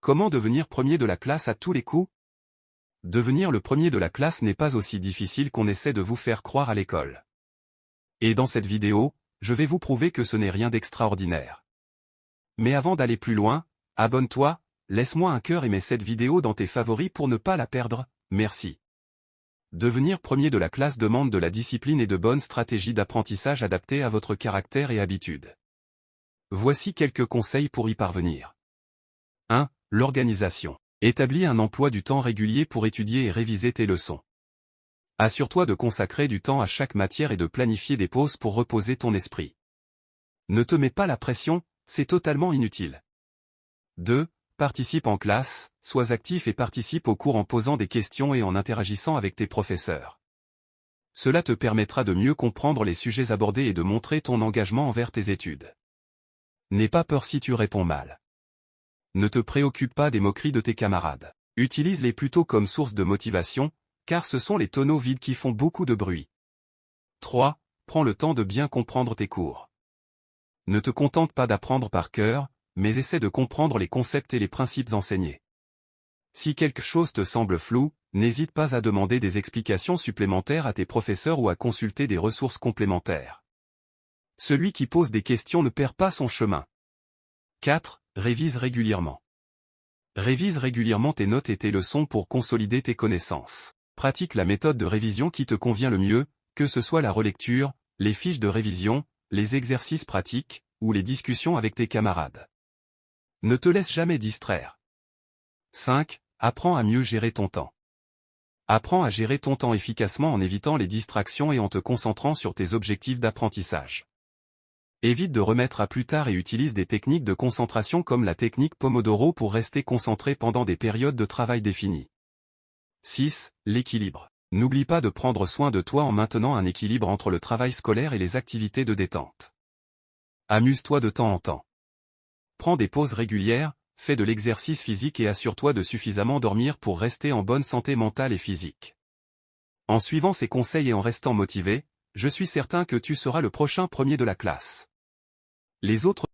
Comment devenir premier de la classe à tous les coups? Devenir le premier de la classe n'est pas aussi difficile qu'on essaie de vous faire croire à l'école. Et dans cette vidéo, je vais vous prouver que ce n'est rien d'extraordinaire. Mais avant d'aller plus loin, abonne-toi, laisse-moi un cœur et mets cette vidéo dans tes favoris pour ne pas la perdre, merci. Devenir premier de la classe demande de la discipline et de bonnes stratégies d'apprentissage adaptées à votre caractère et habitudes. Voici quelques conseils pour y parvenir. 1. L'organisation. Établis un emploi du temps régulier pour étudier et réviser tes leçons. Assure-toi de consacrer du temps à chaque matière et de planifier des pauses pour reposer ton esprit. Ne te mets pas la pression, c'est totalement inutile. 2. Participe en classe, sois actif et participe au cours en posant des questions et en interagissant avec tes professeurs. Cela te permettra de mieux comprendre les sujets abordés et de montrer ton engagement envers tes études. N'aie pas peur si tu réponds mal. Ne te préoccupe pas des moqueries de tes camarades. Utilise-les plutôt comme source de motivation, car ce sont les tonneaux vides qui font beaucoup de bruit. 3. Prends le temps de bien comprendre tes cours. Ne te contente pas d'apprendre par cœur, mais essaie de comprendre les concepts et les principes enseignés. Si quelque chose te semble flou, n'hésite pas à demander des explications supplémentaires à tes professeurs ou à consulter des ressources complémentaires. Celui qui pose des questions ne perd pas son chemin. 4. Révise régulièrement. Révise régulièrement tes notes et tes leçons pour consolider tes connaissances. Pratique la méthode de révision qui te convient le mieux, que ce soit la relecture, les fiches de révision, les exercices pratiques, ou les discussions avec tes camarades. Ne te laisse jamais distraire. 5. Apprends à mieux gérer ton temps. Apprends à gérer ton temps efficacement en évitant les distractions et en te concentrant sur tes objectifs d'apprentissage. Évite de remettre à plus tard et utilise des techniques de concentration comme la technique Pomodoro pour rester concentré pendant des périodes de travail définies. 6. L'équilibre. N'oublie pas de prendre soin de toi en maintenant un équilibre entre le travail scolaire et les activités de détente. Amuse-toi de temps en temps. Prends des pauses régulières, fais de l'exercice physique et assure-toi de suffisamment dormir pour rester en bonne santé mentale et physique. En suivant ces conseils et en restant motivé, je suis certain que tu seras le prochain premier de la classe. Les autres